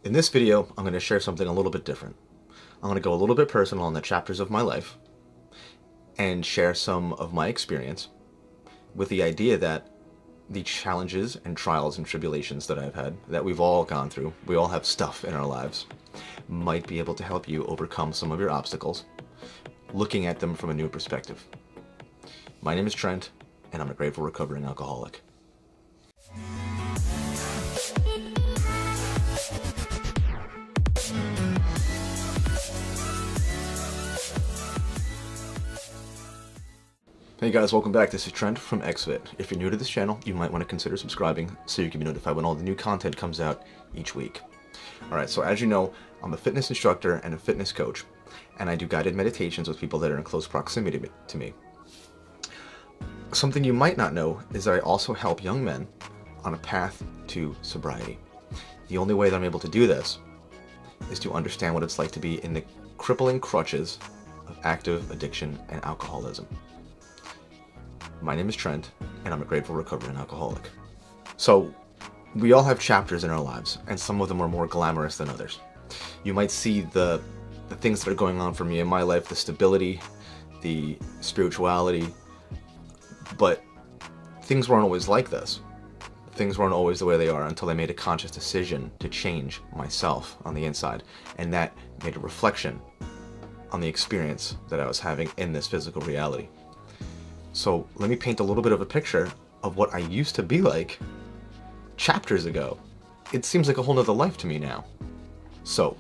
In this video, I'm going to share something a little bit different. I'm going to go a little bit personal on the chapters of my life and share some of my experience with the idea that the challenges and trials and tribulations that I've had, that we've all gone through, we all have stuff in our lives, might be able to help you overcome some of your obstacles, looking at them from a new perspective. My name is Trent, and I'm a grateful recovering alcoholic. Hey guys, welcome back. This is Trent from xfit. If you're new to this channel, you might want to consider subscribing so you can be notified when all the new content comes out each week. Alright, so as you know, I'm a fitness instructor and a fitness coach, and I do guided meditations with people that are in close proximity to me. Something you might not know is that I also help young men on a path to sobriety. The only way that I'm able to do this is to understand what it's like to be in the crippling crutches of active addiction and alcoholism. My name is Trent, and I'm a grateful recovering alcoholic. So, we all have chapters in our lives, and some of them are more glamorous than others. You might see the things that are going on for me in my life, the stability, the spirituality, but things weren't always like this. Things weren't always the way they are until I made a conscious decision to change myself on the inside, and that made a reflection on the experience that I was having in this physical reality. So let me paint a little bit of a picture of what I used to be like chapters ago. It seems like a whole nother life to me now. So,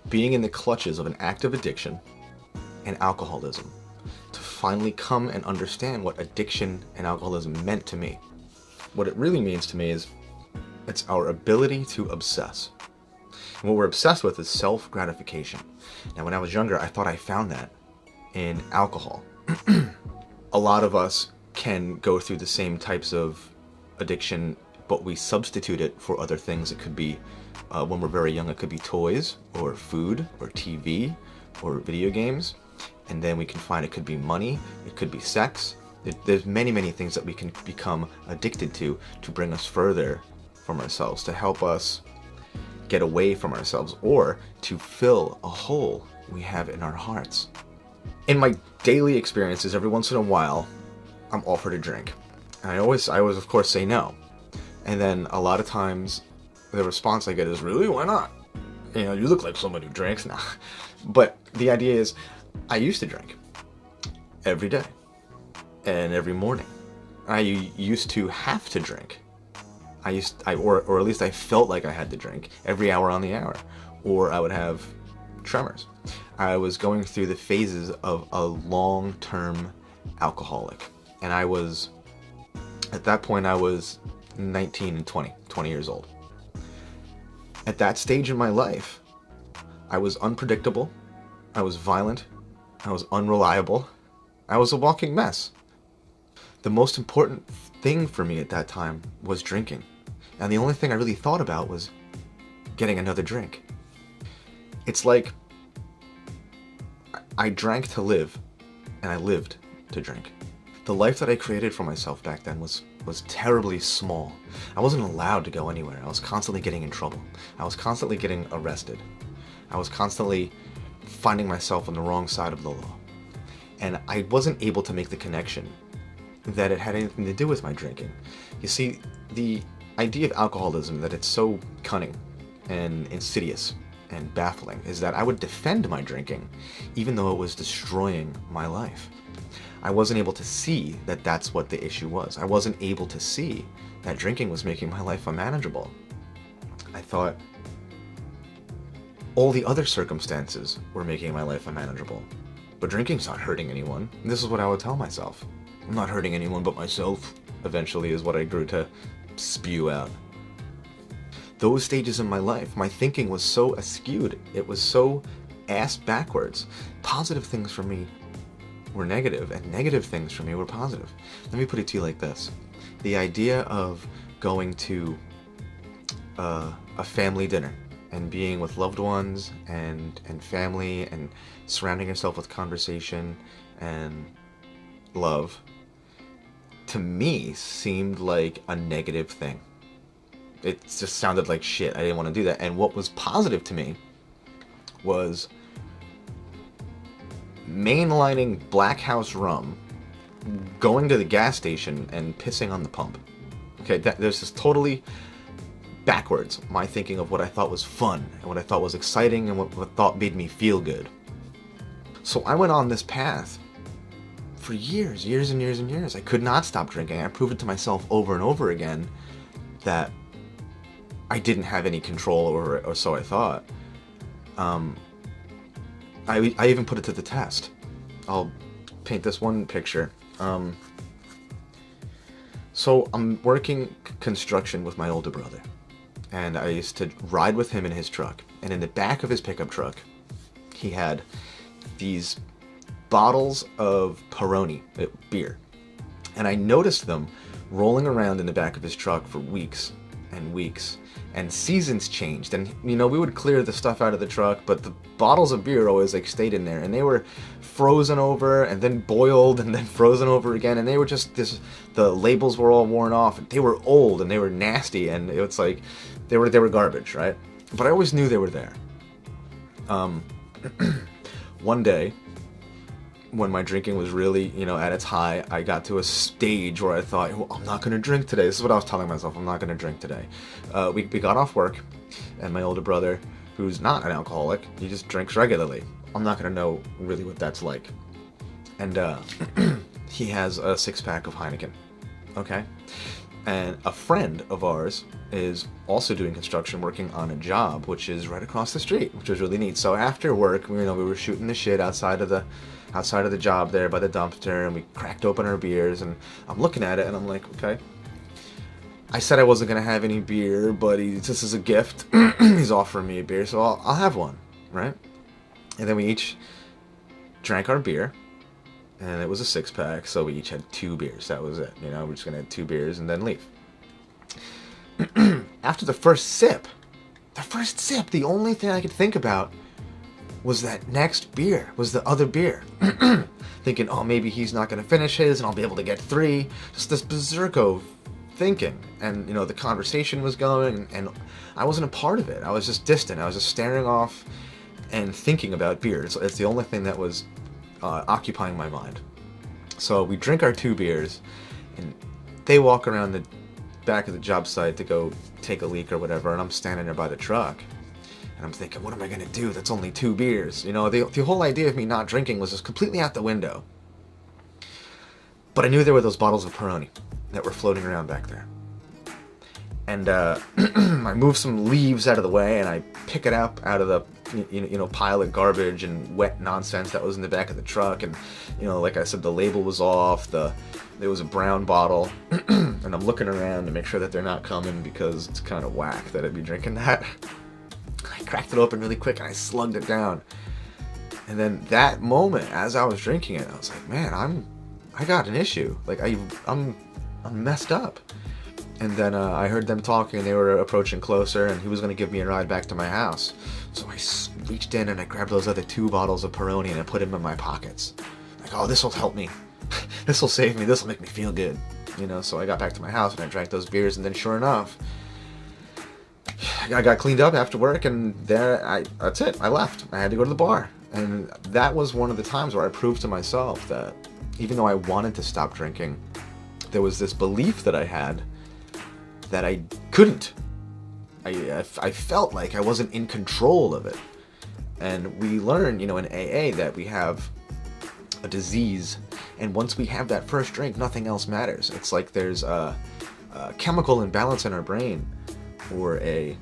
being in the clutches of an active addiction and alcoholism, to finally come and understand what addiction and alcoholism meant to me. What it really means to me is it's our ability to obsess. And what we're obsessed with is self-gratification. Now, when I was younger, I thought I found that in alcohol. A lot of us can go through the same types of addiction, but we substitute it for other things. It could be, when we're very young, it could be toys, or food, or TV, or video games. And then we can find it could be money, it could be sex. There's many, many things that we can become addicted to bring us further from ourselves, to help us get away from ourselves, or to fill a hole we have in our hearts. In my daily experiences, every once in a while, I'm offered a drink. And I always of course say no. And then a lot of times, the response I get is, really? Why not? You know, you look like someone who drinks now. But the idea is, I used to drink every day and every morning. I used to have to drink. Or at least I felt like I had to drink every hour on the hour, or I would have tremors. I was going through the phases of a long-term alcoholic, and at that point I was 19 and 20 years old. At that stage in my life, I was unpredictable, I was violent, I was unreliable, I was a walking mess. The most important thing for me at that time was drinking, and the only thing I really thought about was getting another drink. It's like I drank to live, and I lived to drink. The life that I created for myself back then was terribly small. I wasn't allowed to go anywhere. I was constantly getting in trouble. I was constantly getting arrested. I was constantly finding myself on the wrong side of the law. And I wasn't able to make the connection that it had anything to do with my drinking. You see, the idea of alcoholism, that it's so cunning and insidious and baffling, is that I would defend my drinking even though it was destroying my life. I wasn't able to see that that's what the issue was. I wasn't able to see that drinking was making my life unmanageable. I thought all the other circumstances were making my life unmanageable, but drinking's not hurting anyone. And this is what I would tell myself. I'm not hurting anyone but myself, eventually, is what I grew to spew out. Those stages in my life, my thinking was so askewed. It was so ass backwards. Positive things for me were negative, and negative things for me were positive. Let me put it to you like this. The idea of going to a family dinner and being with loved ones and family and surrounding yourself with conversation and love, to me, seemed like a negative thing. it just sounded like shit. I didn't want to do that. And what was positive to me was mainlining Black House rum, going to the gas station and pissing on the pump. Okay, there's this totally backwards, my thinking of what I thought was fun and what I thought was exciting and what I thought made me feel good. So I went on this path for years and years and years. I could not stop drinking. I proved it to myself over and over again that I didn't have any control over it, or so I thought. I even put it to the test. I'll paint this one picture. So I'm working construction with my older brother, and I used to ride with him in his truck. And in the back of his pickup truck, he had these bottles of Peroni beer, and I noticed them rolling around in the back of his truck for weeks and weeks. And seasons changed, and we would clear the stuff out of the truck, but the bottles of beer always like stayed in there, and they were frozen over and then boiled and then frozen over again, and they were just the labels were all worn off, and they were old and they were nasty, and it's like they were garbage, right? But I always knew they were there. One day, when my drinking was really, at its high, I got to a stage where I thought, well, I'm not going to drink today. This is what I was telling myself. I'm not going to drink today. We got off work, and my older brother, who's not an alcoholic, he just drinks regularly. I'm not going to know really what that's like. And he has a 6-pack of Heineken. Okay? And a friend of ours is also doing construction, working on a job, which is right across the street, which was really neat. So after work, we were shooting the shit outside of the job there by the dumpster, and we cracked open our beers, and I'm looking at it and I'm like, okay. I said I wasn't going to have any beer, but this is a gift. He's offering me a beer, so I'll have one, right? And then we each drank our beer, and it was a 6-pack, so we each had 2 beers. That was it. We're just going to have 2 beers and then leave. After the first sip, the only thing I could think about was that next beer, was the other beer. Thinking, oh, maybe he's not going to finish his and I'll be able to get 3. Just this berserko thinking. And, the conversation was going, and I wasn't a part of it. I was just distant. I was just staring off and thinking about beer. It's the only thing that was occupying my mind. So we drink our 2 beers, and they walk around the back of the job site to go take a leak or whatever, and I'm standing there by the truck. And I'm thinking, what am I going to do? That's only 2 beers. The whole idea of me not drinking was just completely out the window. But I knew there were those bottles of Peroni that were floating around back there. And I move some leaves out of the way, and I pick it up out of the pile of garbage and wet nonsense that was in the back of the truck. And like I said, the label was off. There was a brown bottle, and I'm looking around to make sure that they're not coming, because it's kind of whack that I'd be drinking that. I cracked it open really quick and I slugged it down. And then that moment, as I was drinking it, I was like, man, I got an issue. Like I'm messed up. And then I heard them talking, and they were approaching closer, and he was going to give me a ride back to my house. So I reached in and I grabbed those other 2 bottles of Peroni and I put them in my pockets. Like, oh, this will help me. This will save me. This will make me feel good. So I got back to my house and I drank those beers, and then sure enough, I got cleaned up after work, and that's it. I left. I had to go to the bar. And that was one of the times where I proved to myself that even though I wanted to stop drinking, there was this belief that I had that I couldn't. I felt like I wasn't in control of it. And we learn, in AA that we have a disease, and once we have that first drink, nothing else matters. It's like there's a chemical imbalance in our brain, or a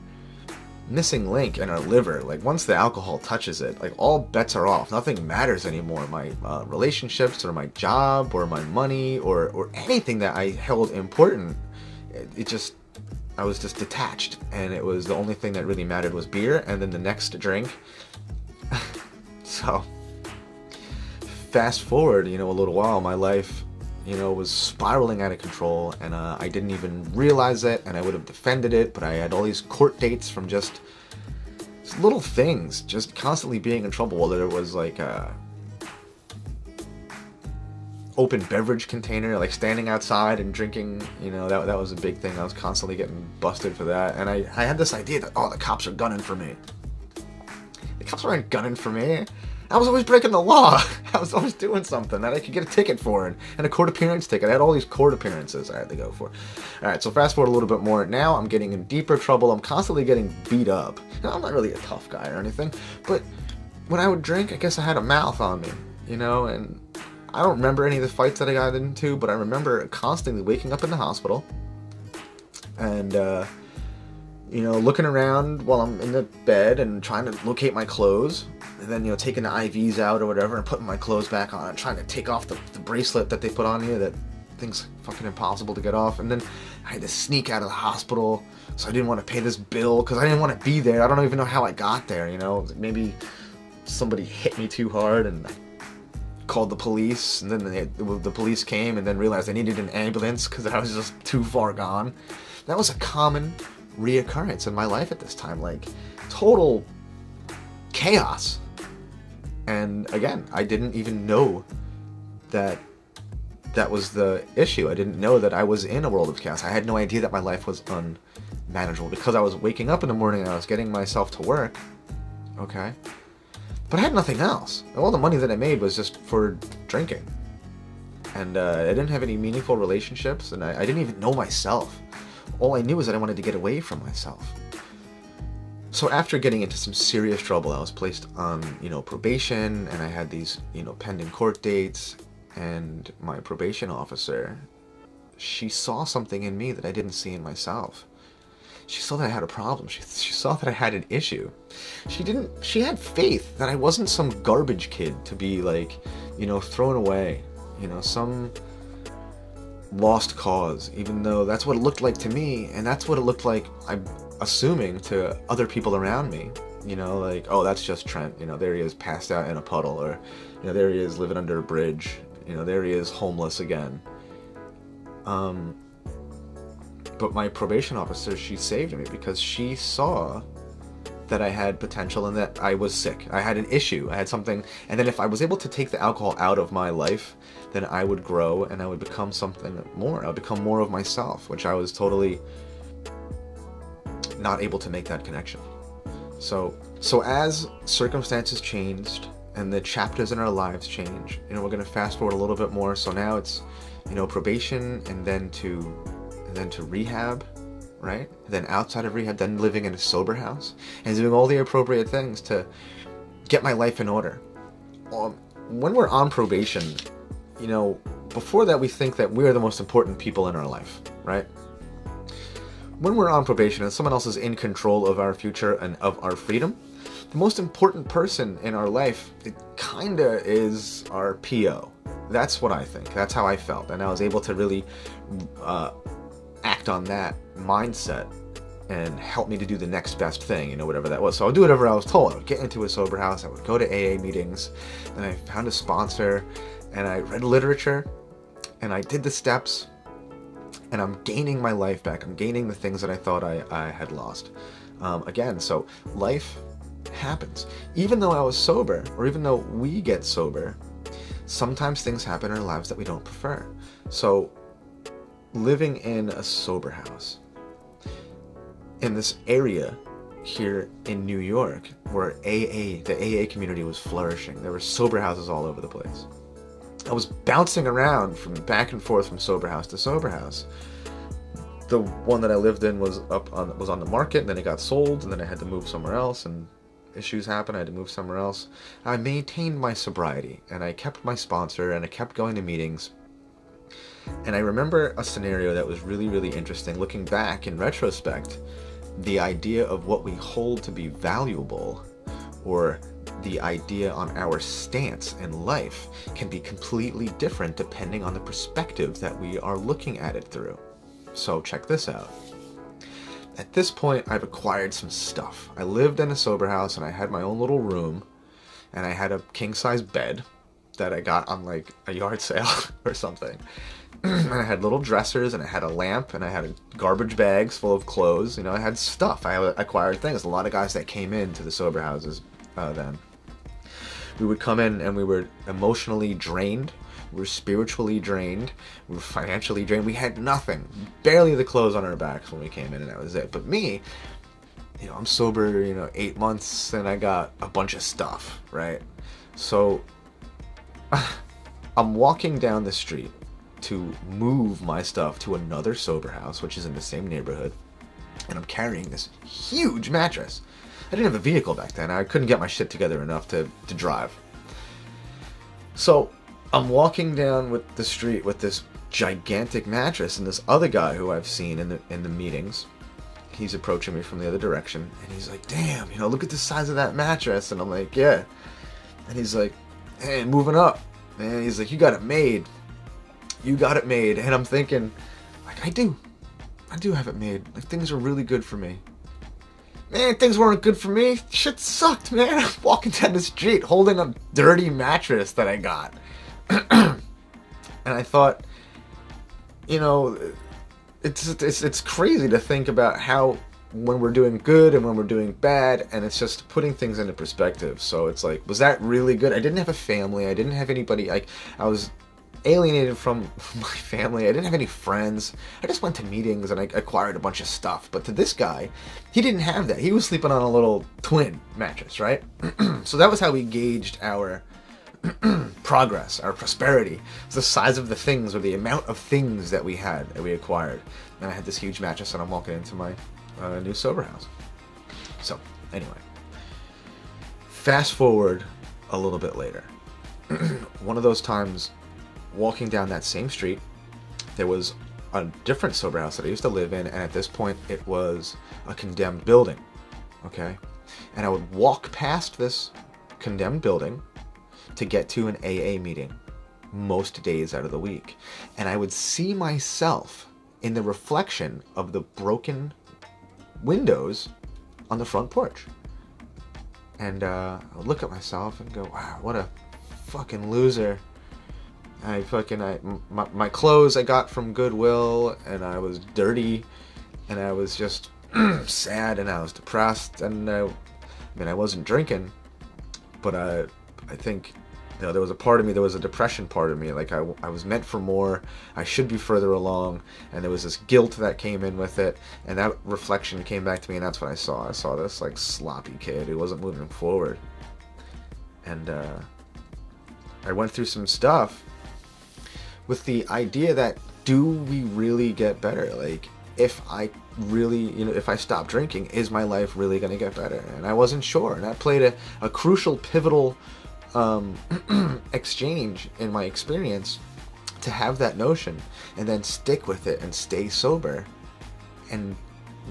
missing link in our liver. Like once the alcohol touches it, like all bets are off. Nothing matters anymore. My relationships, or my job, or my money, or anything that I held important, I was just detached, and it was the only thing that really mattered was beer, and then the next drink. So fast forward, a little while, my life, was spiraling out of control, and I didn't even realize it, and I would have defended it, but I had all these court dates from just little things, just constantly being in trouble, whether it was like open beverage container, like standing outside and drinking, that was a big thing. I was constantly getting busted for that. And I had this idea that, the cops are gunning for me. The cops weren't gunning for me. I was always breaking the law. I was always doing something that I could get a ticket for, and a court appearance ticket. I had all these court appearances I had to go for. All right, so fast forward a little bit more. Now I'm getting in deeper trouble. I'm constantly getting beat up. Now, I'm not really a tough guy or anything, but when I would drink, I guess I had a mouth on me, and I don't remember any of the fights that I got into, but I remember constantly waking up in the hospital and, looking around while I'm in the bed and trying to locate my clothes. And then, taking the IVs out or whatever and putting my clothes back on and trying to take off the bracelet that they put on you that thing's fucking impossible to get off. And then I had to sneak out of the hospital, so I didn't want to pay this bill because I didn't want to be there. I don't even know how I got there, Maybe somebody hit me too hard and I called the police, and then the police came and then realized I needed an ambulance because I was just too far gone. That was a common reoccurrence in my life at this time, like total chaos. And again, I didn't even know that was the issue. I didn't know that I was in a world of chaos. I had no idea that my life was unmanageable because I was waking up in the morning and I was getting myself to work. Okay. But I had nothing else. All the money that I made was just for drinking. And I didn't have any meaningful relationships, and I didn't even know myself. All I knew was that I wanted to get away from myself. So after getting into some serious trouble, I was placed on, probation, and I had these, pending court dates, and my probation officer, she saw something in me that I didn't see in myself. She saw that I had a problem. She saw that I had an issue. She had faith that I wasn't some garbage kid to be thrown away, some lost cause, even though that's what it looked like to me, and that's what it looked like, I'm assuming, to other people around me. That's just Trent, there he is passed out in a puddle, or, there he is living under a bridge, there he is homeless again. But my probation officer, she saved me because she saw that I had potential and that I was sick. I had an issue. I had something. And then if I was able to take the alcohol out of my life, then I would grow and I would become something more. I would become more of myself, which I was totally not able to make that connection. So as circumstances changed and the chapters in our lives change, we're going to fast forward a little bit more. So now it's, probation and then to rehab, right? Then outside of rehab, then living in a sober house and doing all the appropriate things to get my life in order. When we're on probation, before that we think that we're the most important people in our life, right? When we're on probation and someone else is in control of our future and of our freedom, the most important person in our life, it kinda is our PO. That's what I think. That's how I felt. And I was able to really act on that mindset and help me to do the next best thing, whatever that was. So I would do whatever I was told. I would get into a sober house. I would go to AA meetings. And I found a sponsor. And I read literature. And I did the steps. And I'm gaining my life back. I'm gaining the things that I thought I had lost. Again, so life happens. Even though I was sober, or even though we get sober, sometimes things happen in our lives that we don't prefer. So living in a sober house in this area here in New York where the AA community was flourishing. There were sober houses all over the place. I was bouncing around from back and forth from sober house to sober house. The one that I lived in was on the market, and then it got sold, and then I had to move somewhere else, and issues happened. I had to move somewhere else. I maintained my sobriety, and I kept my sponsor, and I kept going to meetings. And I remember a scenario that was really, really interesting. Looking back in retrospect, the idea of what we hold to be valuable, or the idea on our stance in life, can be completely different depending on the perspective that we are looking at it through. So check this out. At this point, I've acquired some stuff. I lived in a sober house, and I had my own little room, and I had a king-size bed that I got on a yard sale or something. And I had little dressers, and I had a lamp, and I had garbage bags full of clothes. I had stuff. I acquired things. A lot of guys that came into the sober houses then, we would come in and we were emotionally drained We were spiritually drained. We were financially drained. We had nothing. Barely the clothes on our backs when we came in, and that was it. But me, I'm sober, 8 months, and I got a bunch of stuff, right? So I'm walking down the street to move my stuff to another sober house, which is in the same neighborhood, and I'm carrying this huge mattress. I didn't have a vehicle back then. I couldn't get my shit together enough to drive. So I'm walking down the street with this gigantic mattress, and this other guy who I've seen in the meetings, he's approaching me from the other direction, and he's like, damn, look at the size of that mattress. And I'm like, yeah. And he's like, hey, moving up. And he's like, you got it made. You got it made. And I'm thinking, like, I do have it made. Like, things are really good for me. Man, things weren't good for me. Shit sucked, man. I'm walking down the street holding a dirty mattress that I got. And I thought, it's crazy to think about how when we're doing good and when we're doing bad, and it's just putting things into perspective. So it's like, was that really good? I didn't have a family. I didn't have anybody. Like, I was alienated from my family. I didn't have any friends. I just went to meetings and I acquired a bunch of stuff. But to this guy, he didn't have that. He was sleeping on a little twin mattress, right? So that was how we gauged our progress, our prosperity. It's the size of the things, or the amount of things that we had, that we acquired. And I had this huge mattress, and I'm walking into my new sober house. So anyway, fast forward a little bit later. One of those times, walking down that same street, there was a different sober house that I used to live in, and at this point it was a condemned building. Okay, and I would walk past this condemned building to get to an AA meeting most days out of the week, and I would see myself in the reflection of the broken windows on the front porch, and I would look at myself and go, wow, what a fucking loser. My clothes I got from Goodwill, and I was dirty, and I was just sad, and I was depressed, and I wasn't drinking, but I think there was a part of me, there was a depression part of me, like I was meant for more, I should be further along, and there was this guilt that came in with it, and that reflection came back to me, and that's what I saw. I saw this like sloppy kid who wasn't moving forward, and I went through some stuff with the idea that, do we really get better? Like, if I really, if I stop drinking, is my life really going to get better? And I wasn't sure, and that played a crucial, pivotal exchange in my experience, to have that notion and then stick with it and stay sober and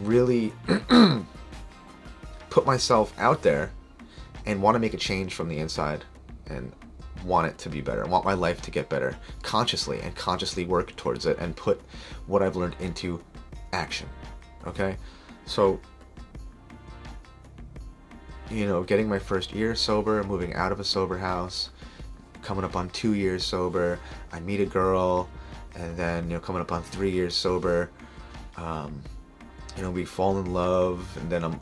really put myself out there and want to make a change from the inside and want it to be better. I want my life to get better consciously, and consciously work towards it and put what I've learned into action. Okay? So, getting my first year sober, moving out of a sober house, coming up on 2 years sober, I meet a girl, and then, coming up on 3 years sober, we fall in love, and then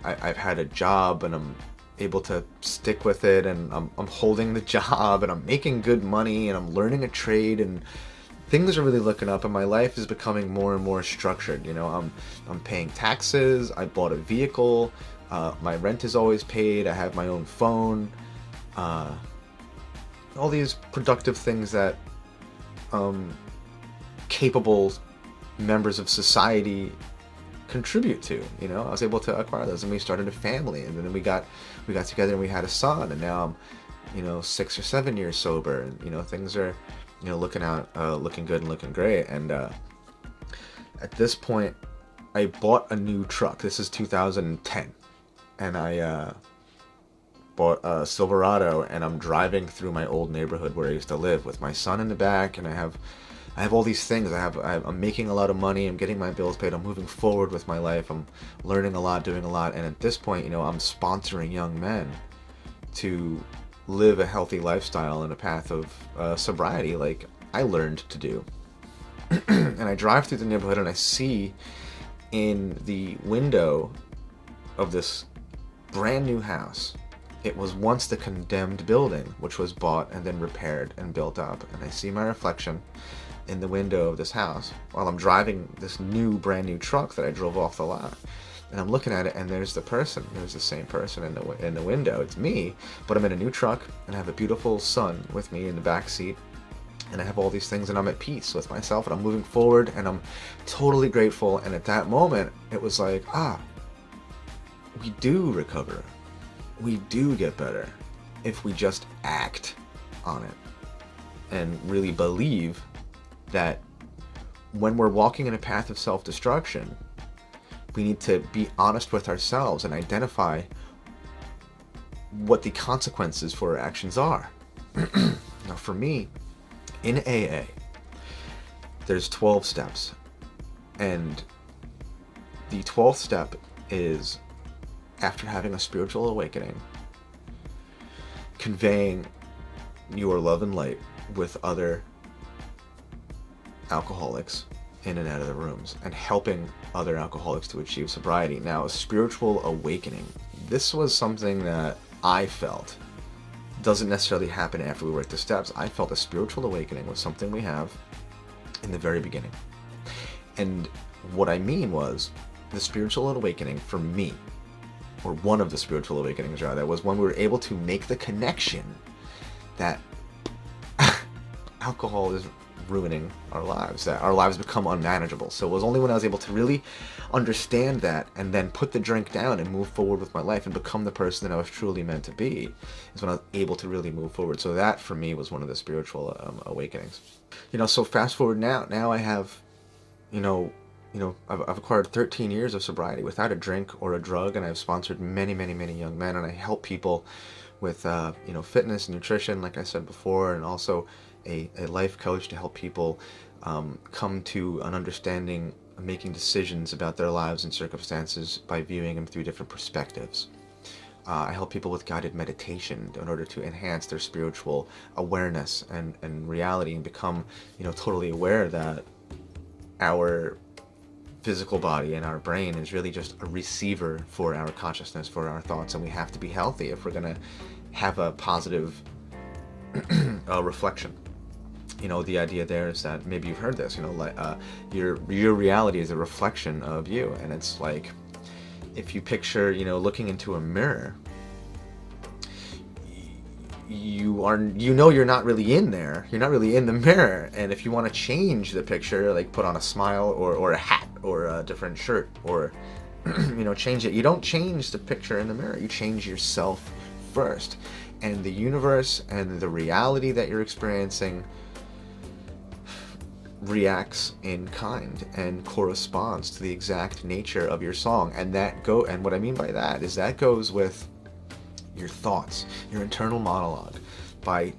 I've had a job, and I'm able to stick with it, and I'm holding the job, and I'm making good money, and I'm learning a trade, and things are really looking up, and my life is becoming more and more structured. I'm paying taxes, I bought a vehicle, my rent is always paid, I have my own phone, all these productive things that capable members of society contribute to. I was able to acquire those, and we started a family, and then we got together, and we had a son, and now I'm 6 or 7 years sober, and things are looking good and looking great. And at this point, I bought a new truck. This is 2010, and I bought a Silverado, and I'm driving through my old neighborhood where I used to live with my son in the back, and I have all these things. I'm making a lot of money, I'm getting my bills paid, I'm moving forward with my life, I'm learning a lot, doing a lot, and at this point, I'm sponsoring young men to live a healthy lifestyle in a path of sobriety, like I learned to do. And I drive through the neighborhood, and I see in the window of this brand new house it was once the condemned building, which was bought and then repaired and built up. And I see my reflection in the window of this house while I'm driving this brand new truck that I drove off the lot. And I'm looking at it, and there's the same person in the window. It's me, but I'm in a new truck, and I have a beautiful son with me in the back seat, and I have all these things, and I'm at peace with myself, and I'm moving forward, and I'm totally grateful. And at that moment, it was like, we do recover. We do get better if we just act on it and really believe that when we're walking in a path of self-destruction, we need to be honest with ourselves and identify what the consequences for our actions are. Now, for me, in AA, there's 12 steps. And the 12th step is, after having a spiritual awakening, conveying your love and light with other alcoholics in and out of the rooms, and helping other alcoholics to achieve sobriety. Now, a spiritual awakening, this was something that I felt doesn't necessarily happen after we work the steps. I felt a spiritual awakening was something we have in the very beginning. And what I mean was, the spiritual awakening for me, or one of the spiritual awakenings rather, was when we were able to make the connection that alcohol is ruining our lives, that our lives become unmanageable. So it was only when I was able to really understand that, and then put the drink down and move forward with my life and become the person that I was truly meant to be, is when I was able to really move forward. So that for me was one of the spiritual awakenings. So fast forward now I have, I've acquired 13 years of sobriety without a drink or a drug, and I've sponsored many, many, many young men, and I help people with, fitness, nutrition, like I said before, and also a life coach to help people come to an understanding of making decisions about their lives and circumstances by viewing them through different perspectives. I help people with guided meditation in order to enhance their spiritual awareness and reality, and become, totally aware that our physical body and our brain is really just a receiver for our consciousness, for our thoughts, and we have to be healthy if we're going to have a positive reflection. The idea there is that, maybe you've heard this, your reality is a reflection of you. And it's like, if you picture, looking into a mirror, you're not really in there. You're not really in the mirror. And if you want to change the picture, like put on a smile or a hat or a different shirt, or change it, you don't change the picture in the mirror. You change yourself first. And the universe and the reality that you're experiencing reacts in kind and corresponds to the exact nature of your song. And what I mean by that is that goes with your thoughts, your internal monologue, by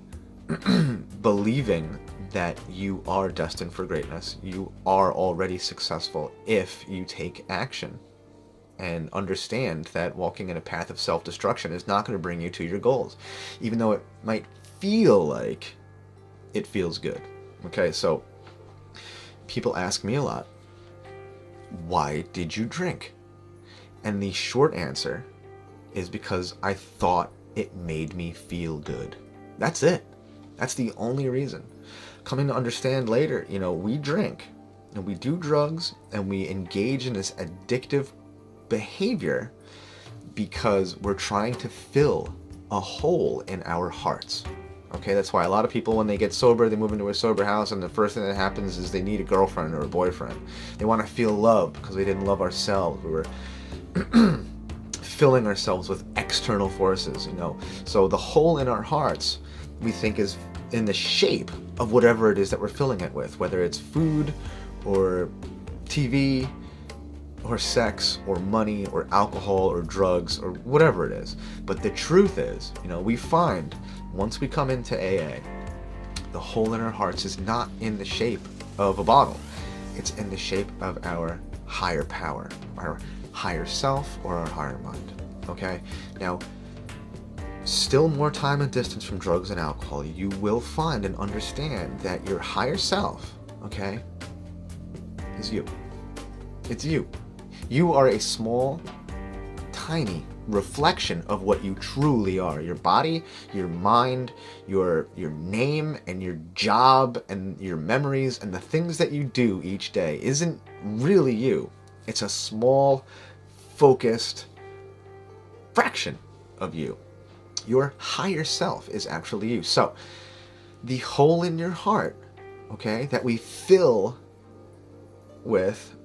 believing that you are destined for greatness. You are already successful if you take action, and understand that walking in a path of self-destruction is not going to bring you to your goals, even though it might feel like it feels good. Okay, so people ask me a lot, why did you drink? And the short answer is because I thought it made me feel good. That's it. That's the only reason. Coming to understand later, we drink and we do drugs and we engage in this addictive behavior because we're trying to fill a hole in our hearts. Okay, that's why a lot of people, when they get sober, they move into a sober house, and the first thing that happens is they need a girlfriend or a boyfriend. They want to feel love because we didn't love ourselves. We were filling ourselves with external forces, So the hole in our hearts, we think, is in the shape of whatever it is that we're filling it with, whether it's food or TV or sex or money or alcohol or drugs or whatever it is. But the truth is, we find once we come into AA, the hole in our hearts is not in the shape of a bottle. It's in the shape of our higher power, our higher self, or our higher mind. Okay? Now, still more time and distance from drugs and alcohol, you will find and understand that your higher self, okay, is you. It's you. You are a small, tiny reflection of what you truly are. Your body, your mind, your name, and your job, and your memories, and the things that you do each day isn't really you. It's a small, focused fraction of you. Your higher self is actually you. So, the hole in your heart, okay, that we fill with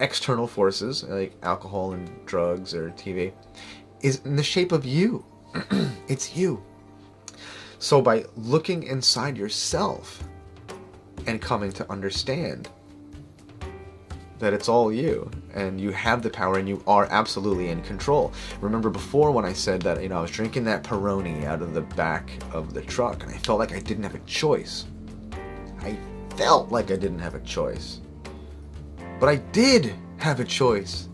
external forces like alcohol and drugs or TV is in the shape of you. It's you. So by looking inside yourself and coming to understand that it's all you and you have the power and you are absolutely in control. Remember before when I said that, I was drinking that Peroni out of the back of the truck and I felt like I didn't have a choice. I felt like I didn't have a choice. But I did have a choice.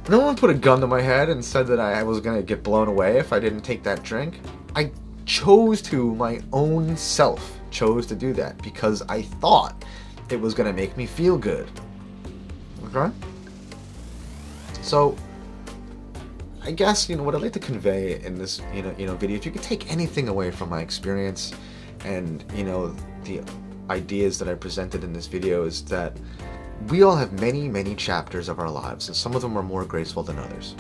No one put a gun to my head and said that I was going to get blown away if I didn't take that drink. I chose to, my own self chose to do that because I thought it was going to make me feel good. Okay? So, I guess, what I'd like to convey in this, video, if you could take anything away from my experience and, the ideas that I presented in this video is that we all have many, many chapters of our lives, and some of them are more graceful than others.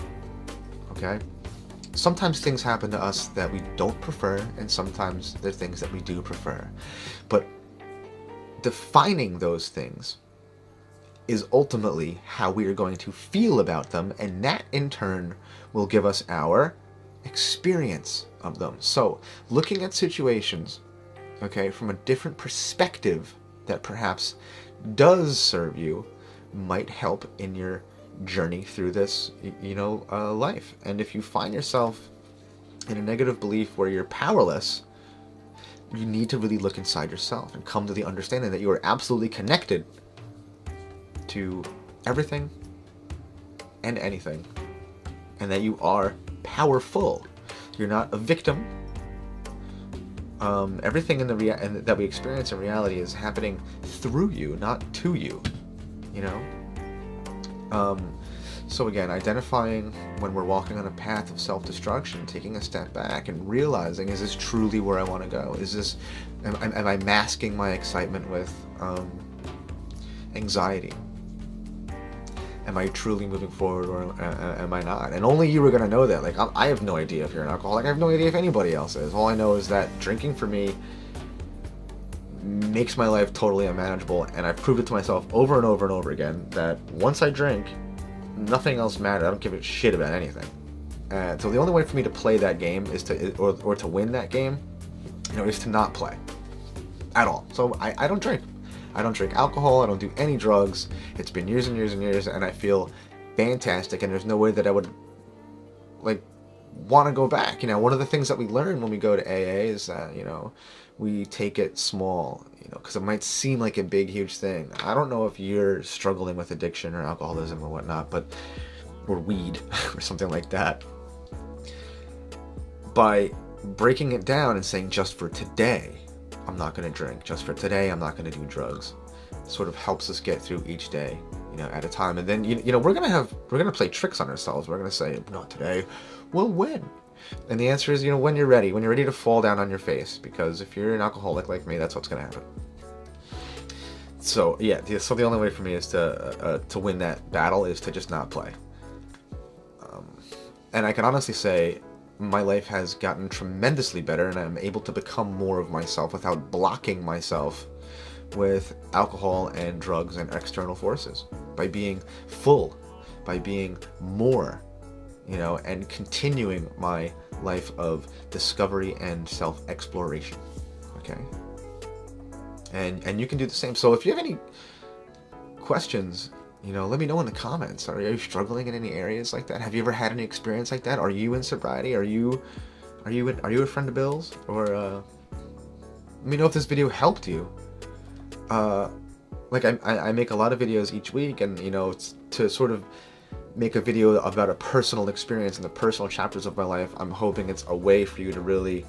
Okay? Sometimes things happen to us that we don't prefer, and sometimes they're things that we do prefer. But defining those things is ultimately how we are going to feel about them, and that in turn will give us our experience of them. So, looking at situations, okay, from a different perspective that perhaps does serve you might help in your journey through this, life. And if you find yourself in a negative belief where you're powerless, you need to really look inside yourself and come to the understanding that you are absolutely connected to everything and anything, and that you are powerful. You're not a victim. Everything that we experience in reality is happening through you, not to you. So again, identifying when we're walking on a path of self-destruction, taking a step back and realizing, is this truly where I want to go? Is this, am I masking my excitement with anxiety? Am I truly moving forward, or am I not? And only you are going to know that. Like, I have no idea if you're an alcoholic. I have no idea if anybody else is. All I know is that drinking for me makes my life totally unmanageable, and I've proved it to myself over and over and over again that once I drink, nothing else matters. I don't give a shit about anything. So the only way for me to play that game is or to win that game, is to not play at all. So I don't drink. I don't drink alcohol, I don't do any drugs. It's been years and years and years, and I feel fantastic, and there's no way that I would, want to go back. One of the things that we learn when we go to AA is that, we take it small, because it might seem like a big, huge thing. I don't know if you're struggling with addiction or alcoholism or whatnot, or weed, or something like that. By breaking it down and saying, just for today, I'm not going to drink. Just for today, I'm not going to do drugs. It sort of helps us get through each day, at a time. And then, we're going to play tricks on ourselves. We're going to say, not today. Well, when? And the answer is, when you're ready to fall down on your face. Because if you're an alcoholic like me, that's what's going to happen. So, yeah, so the only way for me is to win that battle is to just not play. And I can honestly say, my life has gotten tremendously better, and I'm able to become more of myself without blocking myself with alcohol and drugs and external forces. By being full, by being more, and continuing my life of discovery and self-exploration. Okay? And you can do the same. So if you have any questions, let me know in the comments. Are you struggling in any areas like that? Have you ever had any experience like that? Are you in sobriety? Are you a friend of Bill's? Or let me know if this video helped you. I make a lot of videos each week, and it's to sort of make a video about a personal experience and the personal chapters of my life. I'm hoping it's a way for you to really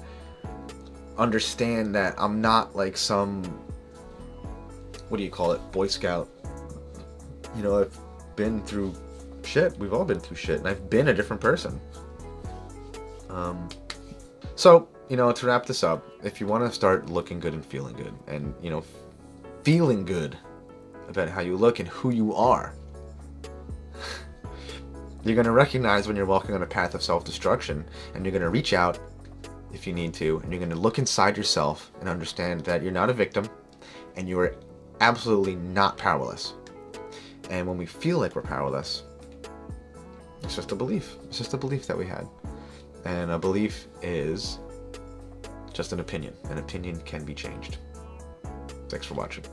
understand that I'm not like some, Boy Scout. been through shit. We've all been through shit, and I've been a different person. So, to wrap this up, if you want to start looking good and feeling good, and, feeling good about how you look and who you are, you're going to recognize when you're walking on a path of self-destruction, and you're going to reach out if you need to, and you're going to look inside yourself and understand that you're not a victim, and you are absolutely not powerless. And when we feel like we're powerless, it's just a belief. It's just a belief that we had. And a belief is just an opinion. An opinion can be changed. Thanks for watching.